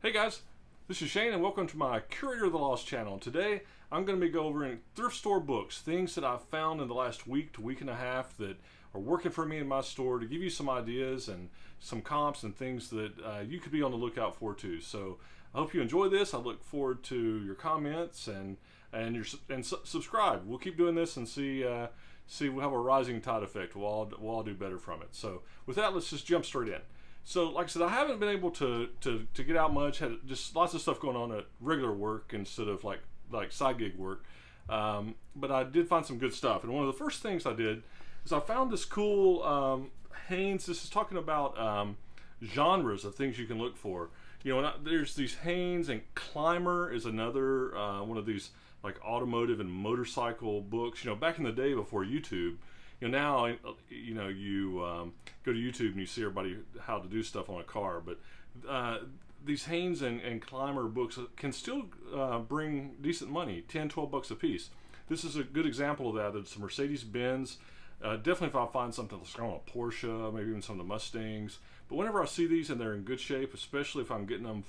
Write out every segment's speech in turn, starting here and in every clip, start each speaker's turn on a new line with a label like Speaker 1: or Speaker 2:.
Speaker 1: Hey guys, this is Shane and welcome to my Curator of the Lost channel. Today I'm going to be going over thrift store books, things that I've found in the last week to week and a half that are working for me in my store to give you some ideas and some comps and things that you could be on the lookout for too. So I hope you enjoy this. I look forward to your comments and subscribe. We'll keep doing this and see we'll have a rising tide effect. We'll all do better from it. So with that, let's just jump straight in. So, like I said, I haven't been able to get out much. Had just lots of stuff going on at regular work instead of like side gig work. But I did find some good stuff. And one of the first things I did is I found this cool Hanes. This is talking about genres of things you can look for. You know, there's these Hanes, and Climber is another one of these like automotive and motorcycle books. You know, back in the day before YouTube. You know, now, you go to YouTube and you see everybody how to do stuff on a car, but these Hanes and Climber books can still bring decent money, 10, 12 bucks a piece. This is a good example of that. It's a Mercedes-Benz. Definitely if I find something that's on a Porsche, maybe even some of the Mustangs. But whenever I see these and they're in good shape, especially if I'm getting them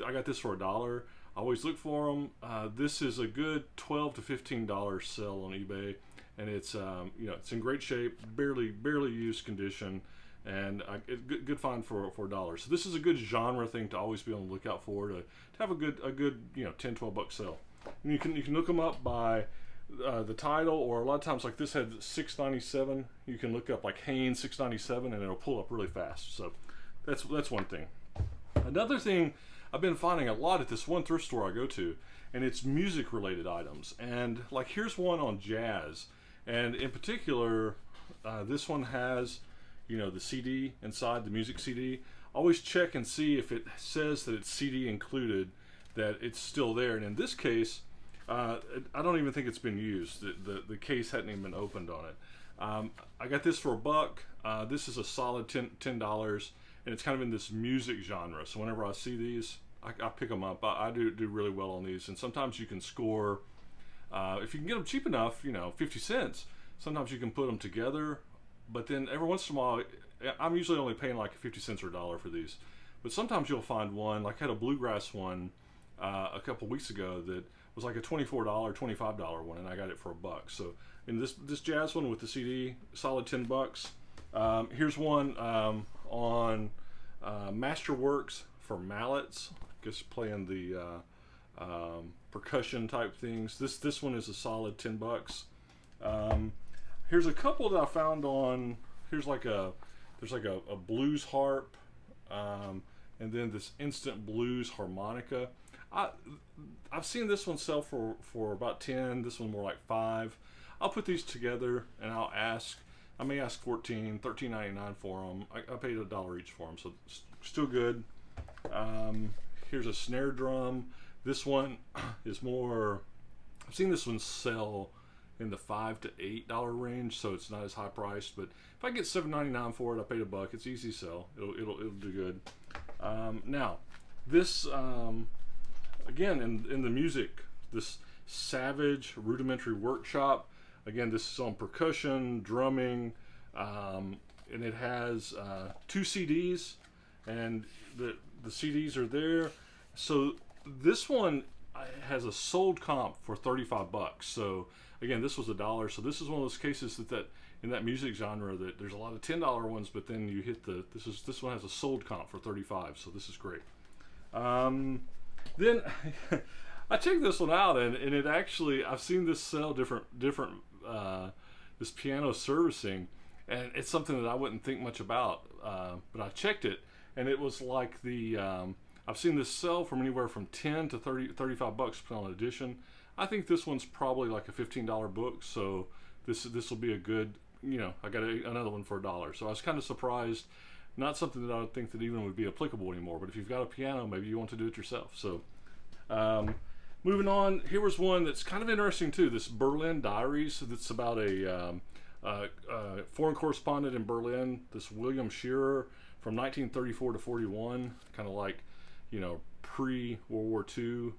Speaker 1: I got this for $1. I always look for them. This is a good $12 to $15 sell on eBay. And it's it's in great shape, barely used condition, and good find for $1. So this is a good genre thing to always be on the lookout for to have a good 10, 12 buck sale. And you can look them up by the title, or a lot of times like this had $6.97. You can look up like Hanes $6.97 and it'll pull up really fast. So that's one thing. Another thing I've been finding a lot at this one thrift store I go to, and it's music related items. And like here's one on jazz. And in particular, this one has, the CD inside, the music CD. Always check and see if it says that it's CD included, that it's still there. And in this case, I don't even think it's been used. The case hadn't even been opened on it. I got this for $1. This is a solid $10, and it's kind of in this music genre. So whenever I see these, I pick them up. I do really well on these, and sometimes you can score. If you can get them cheap enough, 50 cents, sometimes you can put them together, but then every once in a while, I'm usually only paying like 50 cents or $1 for these, but sometimes you'll find one, like I had a bluegrass one a couple weeks ago that was like a $24, $25 one, and I got it for $1. So in this jazz one with the CD, solid 10 bucks. Here's one on Masterworks for mallets, I guess playing the percussion type things. This one is a solid 10 bucks. Here's a couple that I found on. There's like a blues harp, and then this instant blues harmonica. I've seen this one sell for about 10. This one more like 5. I'll put these together and I may ask $13.99 for them. I paid $1 each for them, so still good. Here's a snare drum. This one is more, I've seen this one sell in the $5 to $8 range, so it's not as high priced, but if I get $7.99 for it, I paid $1. It's easy sell. It'll do good. Now, this, again, in the music, this Savage Rudimentary Workshop, again, this is on percussion, drumming, and it has 2 CDs, and the CDs are there. So this one has a sold comp for 35 bucks. So again, this was $1. So this is one of those cases that in that music genre that there's a lot of $10 ones, but then you hit this one has a sold comp for 35. So this is great. Then I checked this one out, and it actually, I've seen this sell different this piano servicing, and it's something that I wouldn't think much about, but I checked it, and it was like I've seen this sell from anywhere from 10 to 35 bucks per on edition. I think this one's probably like a $15 book, so this will be a good, I got another one for $1. So I was kind of surprised. Not something that I would think that even would be applicable anymore, but if you've got a piano, maybe you want to do it yourself. So moving on, here was one that's kind of interesting too, this Berlin Diaries. That's about a foreign correspondent in Berlin, this William Shearer from 1934 to 41, kind of like pre-World War II.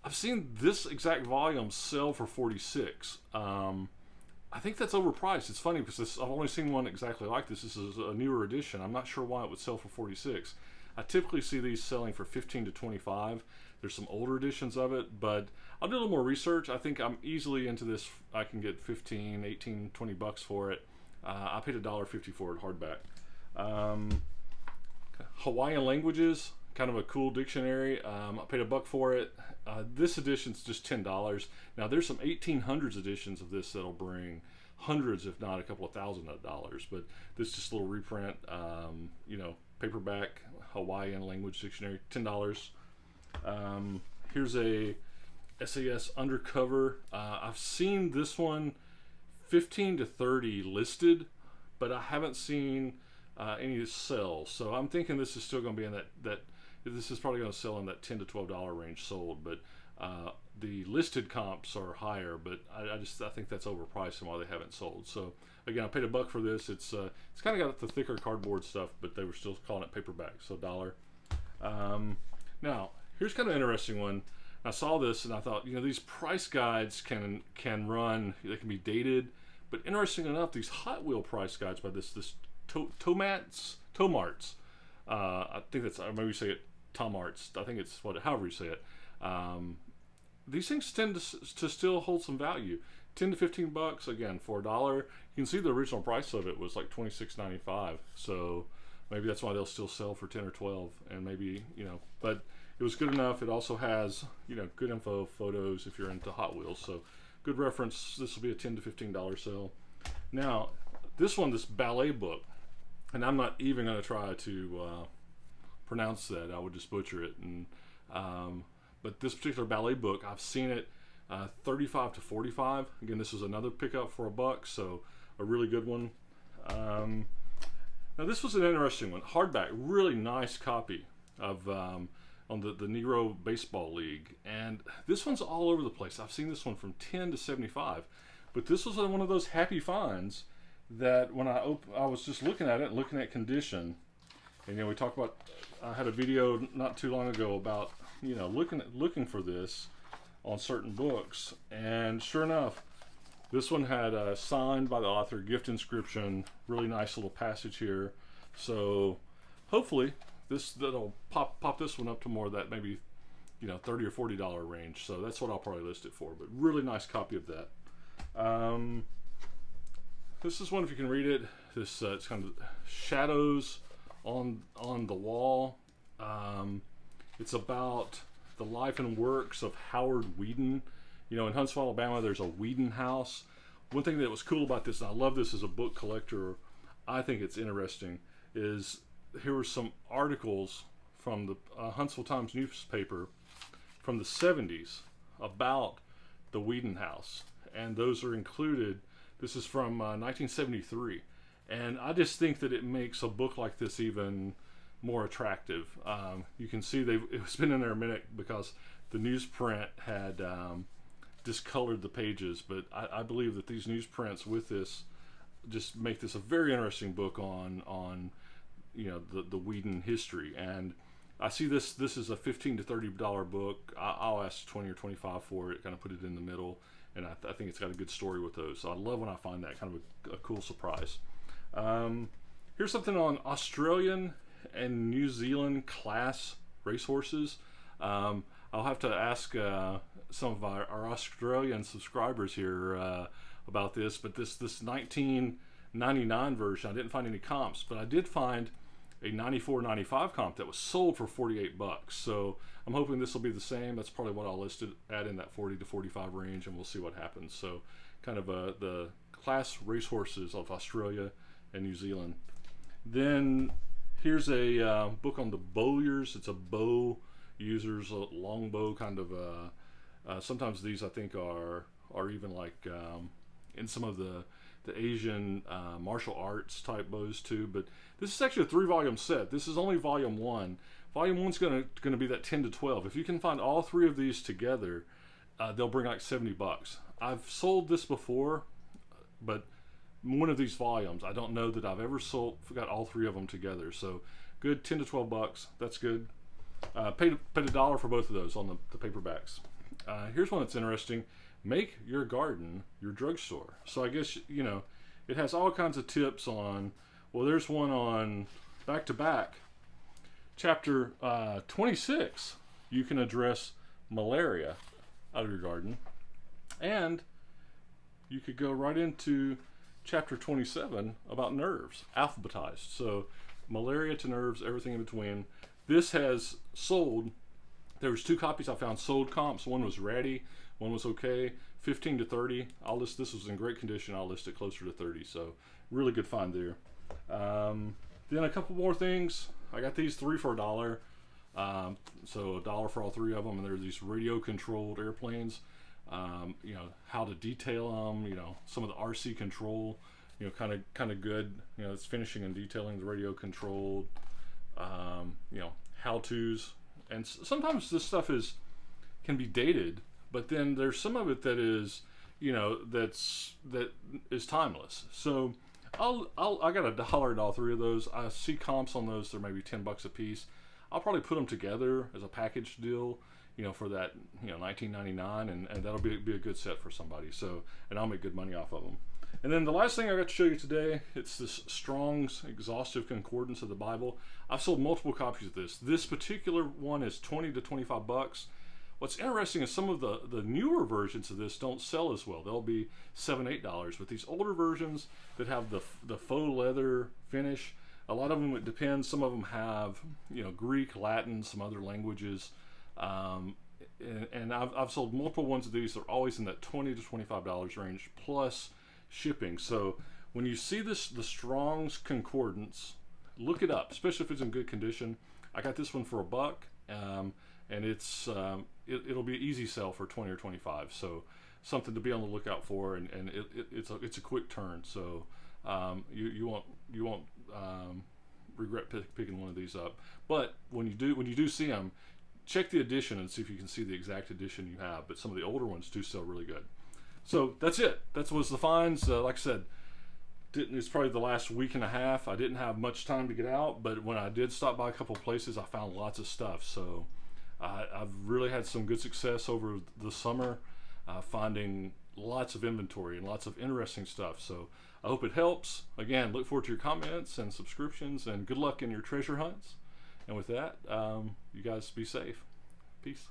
Speaker 1: I've seen this exact volume sell for 46. I think that's overpriced. It's funny because I've only seen one exactly like this. This is a newer edition. I'm not sure why it would sell for 46. I typically see these selling for 15 to 25. There's some older editions of it, but I'll do a little more research. I think I'm easily into this. I can get 15, 18, 20 bucks for it. I paid $1.50 for it hardback. Hawaiian Languages, kind of a cool dictionary. I paid $1 for it. This edition's just $10. Now there's some 1800s editions of this that'll bring hundreds, if not a couple of thousand of dollars. But this is just a little reprint, you know, paperback Hawaiian Language Dictionary, $10. Here's a SAS Undercover. I've seen this one 15 to 30 listed, but I haven't seen any sell. So I'm thinking this is still going to be in that this is probably going to sell in that $10 to $12 range sold. But the listed comps are higher, but I think that's overpriced and why they haven't sold. So again, I paid $1 for this. It's kind of got the thicker cardboard stuff, but they were still calling it paperback, so $1. Now here's kind of an interesting one. I saw this and I thought, you know, these price guides can run, they can be dated, but interesting enough, these Hot Wheel price guides by this Tomarts. I think that's, maybe you say it Tomarts. I think it's however you say it. These things tend to still hold some value. 10 to 15 bucks again for $1. You can see the original price of it was like $26.95. So maybe that's why they'll still sell for 10 or 12, and maybe, you know, but it was good enough. It also has, you know, good info, photos if you're into Hot Wheels. So good reference. This will be a $10 to $15 sale. Now, this one, this Ballet Book, and I'm not even going to try to pronounce that. I would just butcher it. And but this particular Ballet Book, I've seen it 35 to 45. Again, this was another pickup for $1, so a really good one. Now this was an interesting one. Hardback, really nice copy of on the Negro Baseball League, and this one's all over the place. I've seen this one from 10 to 75, but this was one of those happy finds that when I was just looking at it, looking at condition, and you know, we talked about, I had a video not too long ago about, you know, looking for this on certain books, and sure enough, this one had signed by the author, gift inscription, really nice little passage here. So hopefully that'll pop this one up to more of that, maybe, you know, $30 or $40 range. So that's what I'll probably list it for, but really nice copy of that. This is one, if you can read it, this it's kind of shadows on the wall. It's about the life and works of Howard Whedon. You know, in Huntsville, Alabama, there's a Whedon house. One thing that was cool about this, and I love this as a book collector, I think it's interesting, is here were some articles from the Huntsville Times newspaper from the 70s about the Whedon house, and those are included. This is from 1973, and I just think that it makes a book like this even more attractive. You can see it's been in there a minute because the newsprint had discolored the pages, but I believe that these newsprints with this just make this a very interesting book on you know, the Whedon history. And I see this is a $15 to $30 book. I'll ask 20 or 25 for it, kind of put it in the middle, and I think it's got a good story with those. So I love when I find that kind of a cool surprise. Here's something on Australian and New Zealand class racehorses. I'll have to ask some of our Australian subscribers here about this, but this 1999 version, I didn't find any comps, but I did find a 94-95 comp that was sold for 48 bucks. So I'm hoping this will be the same. That's probably what I'll list it at, in that 40 to 45 range, and we'll see what happens. So kind of the class racehorses of Australia and New Zealand. Then here's a book on the bowyers. It's a bow users, a long bow kind of. Sometimes these I think are even like in some of the Asian martial arts type bows too. But this is actually a 3-volume set. This is only volume 1. Volume 1's going to be that 10 to 12. If you can find all 3 of these together, they'll bring like 70 bucks. I've sold this before, but one of these volumes, I don't know that I've ever got all 3 of them together. So good, 10 to 12 bucks. That's good. Paid $1 for both of those on the paperbacks. Here's one that's interesting. Make your garden your drugstore. So I guess, you know, it has all kinds of tips on, well, there's one on back to back. chapter 26, you can address malaria out of your garden. And you could go right into chapter 27 about nerves, alphabetized. So malaria to nerves, everything in between. This has sold. There was 2 copies I found sold comps. One was ratty, one was okay. 15 to 30. This was in great condition. I'll list it closer to 30. So really good find there. Then a couple more things. I got these 3 for $1. So $1 for all 3 of them. And they're these radio controlled airplanes. You know, how to detail them, you know, some of the RC control, you know, kind of good, you know, it's finishing and detailing the radio controlled, you know, how-tos. And sometimes this stuff can be dated, but then there's some of it that is, you know, that is timeless. So I got $1 at all 3 of those. I see comps on those. They're maybe $10 a piece. I'll probably put them together as a package deal, you know, for that, you know, $19.99, and that'll be a good set for somebody. So, and I'll make good money off of them. And then the last thing I got to show you today, it's this Strong's Exhaustive Concordance of the Bible. I've sold multiple copies of this. This particular one is 20 to 25 bucks. What's interesting is some of the newer versions of this don't sell as well. They'll be $7, $8. But these older versions that have the faux leather finish, a lot of them, it depends. Some of them have, you know, Greek, Latin, some other languages. And I've sold multiple ones of these. They're always in that $20 to $25 range plus shipping. So when you see the Strong's Concordance, look it up, especially if it's in good condition. I got this one for $1, and it'll be an easy sell for 20 or 25. So something to be on the lookout for, and it's a quick turn. So you won't regret picking one of these up. But when you do see them, check the edition and see if you can see the exact edition you have. But some of the older ones do sell really good. So that's it. That was the finds. Like I said, it's probably the last week and a half. I didn't have much time to get out, but when I did stop by a couple places, I found lots of stuff. So I've really had some good success over the summer, finding lots of inventory and lots of interesting stuff. So I hope it helps. Again, look forward to your comments and subscriptions, and good luck in your treasure hunts. And with that, you guys be safe. Peace.